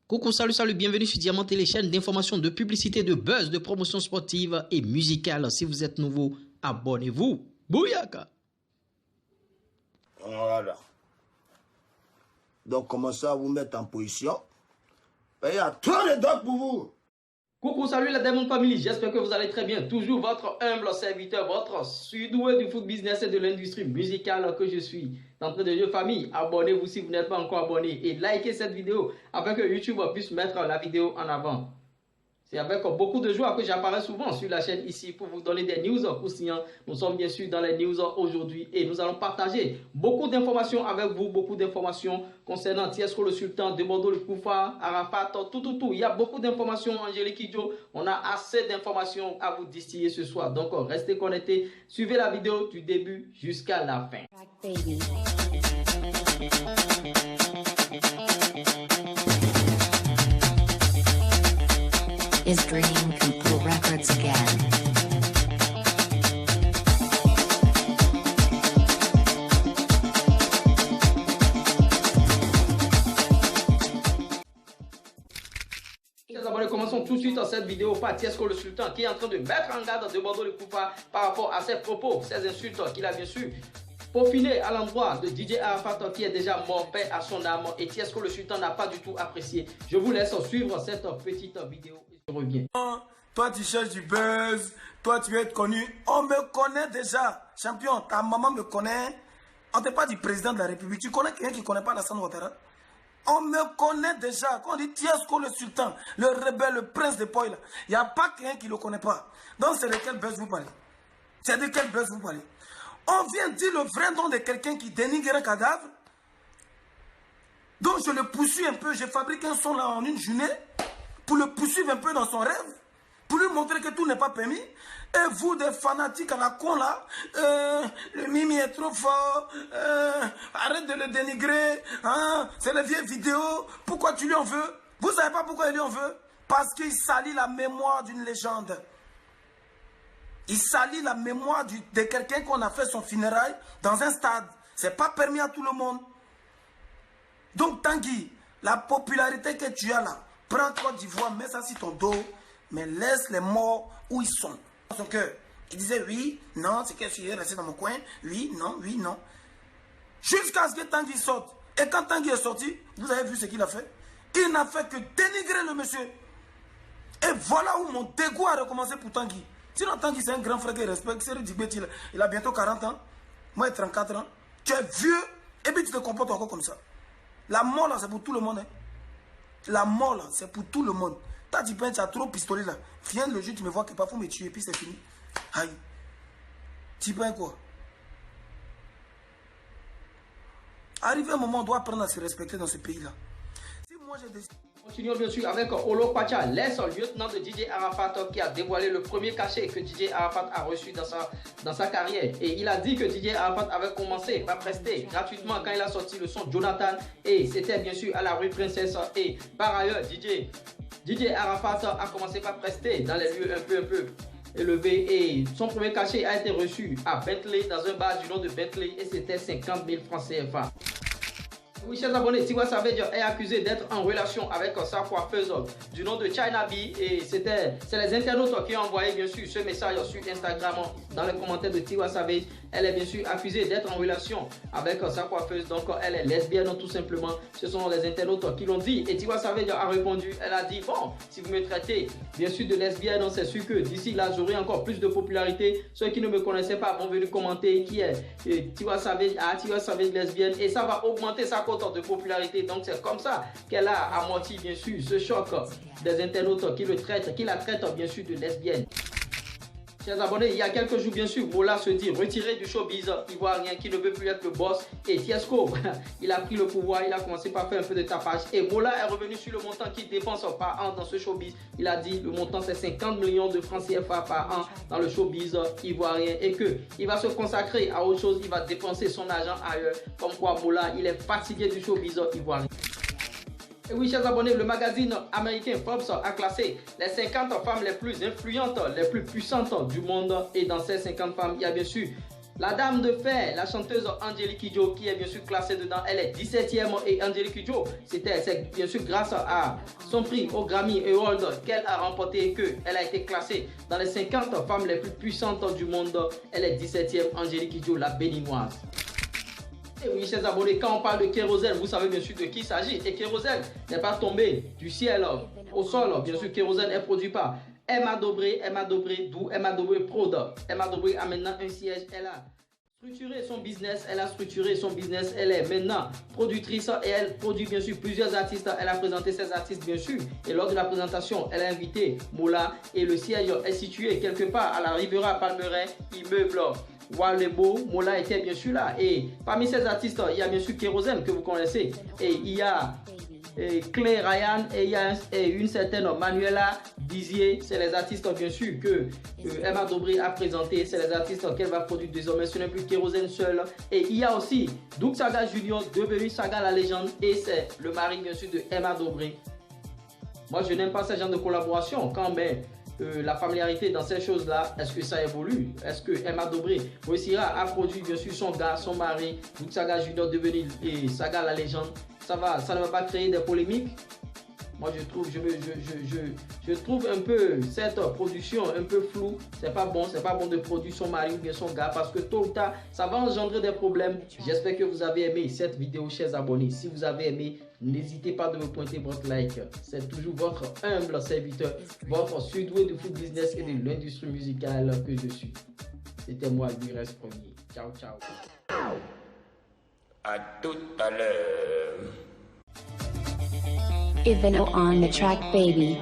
Coucou, salut, salut, bienvenue sur Diamant Télé, chaîne d'information, de publicité, de buzz, de promotion sportive et musicale. Si vous êtes nouveau, abonnez-vous. Bouyaka! Voilà. Donc, commencez à vous mettre en position. Et il y a trop de doigts pour vous. Coucou, salut la Diamond Family, j'espère que vous allez très bien. Toujours votre humble serviteur, votre surdoué du foot business et de l'industrie musicale que je suis. D'entrée de jeu famille, abonnez-vous si vous n'êtes pas encore abonné et likez cette vidéo afin que YouTube puisse mettre la vidéo en avant. C'est avec beaucoup de joie que j'apparais souvent sur la chaîne ici pour vous donner des news croustillantes. Nous sommes bien sûr dans les news aujourd'hui et nous allons partager beaucoup d'informations avec vous, beaucoup d'informations concernant Tiesco le Sultan, de Bordeaux le Koufa, Arafat, tout. Il y a beaucoup d'informations, Angélique Kidjo. On a assez d'informations à vous distiller ce soir. Donc restez connectés, suivez la vidéo du début jusqu'à la fin. Is bringing Kupu Records again. Chers abonnés, commençons tout de suite cette vidéo par Tiesco le Sultan qui est en train de mettre en garde de Bordeaux le Koufa par rapport à ses propos, ses insultes qu'il a bien sûr peaufiné à l'endroit de DJ Arafat qui est déjà mort, paix à son âme, et Tiesco le Sultan n'a pas du tout apprécié. Je vous laisse suivre cette petite vidéo et je reviens. Toi, tu cherches du buzz. Toi, tu veux être connu. On me connaît déjà. Champion, ta maman me connaît. On ne t'est pas du président de la République. Tu connais quelqu'un qui ne connaît pas Alassane Ouattara? On me connaît déjà. Quand on dit Tiesco le Sultan, le rebelle, le prince de Poil, il n'y a pas quelqu'un qui ne le connaît pas. Donc, c'est de quel buzz vous parlez? C'est de quel buzz vous parlez? On vient dire le vrai nom de quelqu'un qui dénigre un cadavre. Donc, je le poursuis un peu. Je fabrique un son là en une journée pour le poursuivre un peu dans son rêve, pour lui montrer que tout n'est pas permis. Et vous, des fanatiques à la con là, le Mimi est trop fort, arrête de le dénigrer, hein, c'est les vieilles vidéos, pourquoi tu lui en veux? Vous savez pas pourquoi il lui en veut? Parce qu'il salit la mémoire d'une légende. Il salit la mémoire de quelqu'un qu'on a fait son funérail dans un stade. C'est pas permis à tout le monde. Donc Tanguy, la popularité que tu as là, prends Côte d'Ivoire, mets ça sur ton dos, mais laisse les morts où ils sont. Dans son cœur. Il disait oui, non, c'est que je suis resté dans mon coin, oui, non. Jusqu'à ce que Tanguy sorte. Et quand Tanguy est sorti, vous avez vu ce qu'il a fait? Il n'a fait que dénigrer le monsieur. Et voilà où mon dégoût a recommencé pour Tanguy. Sinon Tanguy c'est un grand frère qui respecte, c'est Djibé, il a bientôt 40 ans, moi j'ai 34 ans. Tu es vieux et puis tu te comportes encore comme ça. La mort là c'est pour tout le monde. Hein. La mort là c'est pour tout le monde. T'as dit ben tu as trop pistolet là. Viens le jour tu me vois que parfois me tuer et puis c'est fini. Aïe. Tu penses quoi? Arrivé un moment on doit apprendre à se respecter dans ce pays là. Si moi j'ai décidé... Continuons bien sûr avec Olo Kwacha, l'ex-lieutenant de DJ Arafat qui a dévoilé le premier cachet que DJ Arafat a reçu dans sa carrière. Et il a dit que DJ Arafat avait commencé par prester gratuitement quand il a sorti le son Jonathan. Et c'était bien sûr à la rue Princesse. Et par ailleurs, DJ Arafat a commencé par prester dans les lieux un peu élevés. Et son premier cachet a été reçu à Bentley, dans un bar du nom de Bentley. Et c'était 50 000 francs CFA. Oui, chers abonnés, Tiwa Savage est accusé d'être en relation avec sa coiffeuse du nom de China B. Et c'est les internautes qui ont envoyé bien sûr ce message sur Instagram dans les commentaires de Tiwa Savage. Elle est bien sûr accusée d'être en relation avec sa coiffeuse. Donc elle est lesbienne tout simplement. Ce sont les internautes qui l'ont dit. Et Tiwa Savage a répondu. Elle a dit bon, si vous me traitez bien sûr de lesbienne, c'est sûr que d'ici là j'aurai encore plus de popularité. Ceux qui ne me connaissaient pas vont venir commenter qui est Tiwa Savage, Tiwa Savage lesbienne. Et ça va augmenter sa cote de popularité. Donc c'est comme ça qu'elle a amorti bien sûr ce choc des internautes qui la traitent bien sûr de lesbienne. Chers abonnés, il y a quelques jours bien sûr, Mola se dit retiré du showbiz ivoirien, qui ne veut plus être le boss. Et Tiesco, il a pris le pouvoir, il a commencé par faire un peu de tapage. Et Mola est revenu sur le montant qu'il dépense par an dans ce showbiz. Il a dit le montant c'est 50 millions de francs CFA par an dans le showbiz ivoirien. Et qu'il va se consacrer à autre chose, il va dépenser son argent ailleurs. Comme quoi Mola, il est fatigué du showbiz ivoirien. Et oui, chers abonnés, le magazine américain Forbes a classé les 50 femmes les plus influentes, les plus puissantes du monde. Et dans ces 50 femmes, il y a bien sûr La Dame de Fer, la chanteuse Angélique Kidjo, qui est bien sûr classée dedans, elle est 17e. Et Angélique Kidjo, c'est bien sûr grâce à son prix au Grammy Award qu'elle a remporté qu'elle a été classée dans les 50 femmes les plus puissantes du monde. Elle est 17e, Angélique Kidjo, la béninoise. Et oui, chers abonnés, quand on parle de Kérosène, vous savez bien sûr de qui il s'agit. Et Kérosène n'est pas tombé du ciel au sol. Bien sûr, Kérosène est produit par Emma Dobré, d'où Emma Dobré Prod. Emma Dobré a maintenant un siège. Elle a structuré son business. Elle est maintenant productrice et elle produit bien sûr plusieurs artistes. Elle a présenté ses artistes bien sûr. Et lors de la présentation, elle a invité Mola. Et le siège est situé quelque part à la Rivera Palmeraie, immeuble Walebo. Mola était bien sûr là. Et parmi ces artistes, il y a bien sûr Kérosène que vous connaissez. Et il y a Clay Ryan et il y a une certaine Manuela Dizier. C'est les artistes bien sûr que Emma Dobré a présenté. C'est les artistes qu'elle va produire désormais. Ce n'est plus Kérosène seul. Et il y a aussi Doug Saga Junior, devenu Saga la légende. Et c'est le mari bien sûr de Emma Dobré. Moi je n'aime pas ce genre de collaboration. Quand même la familiarité dans ces choses-là, est-ce que ça évolue? Est-ce que Emma Dobré réussira à produire bien sûr son gars, son mari, Doug Saga Junior devenu Saga la légende? Ça ne va pas créer des polémiques? Moi je trouve un peu cette production un peu floue. C'est pas bon de produire son mari ou bien son gars parce que tôt ou tard ça va engendrer des problèmes. J'espère que vous avez aimé cette vidéo, chers abonnés. Si vous avez aimé, n'hésitez pas de me pointer votre like. C'est toujours votre humble serviteur, votre surdoué de food business et de l'industrie musicale que je suis. C'était moi, Luis Premier. Ciao, ciao. À tout à l'heure. Eveno on the track, baby.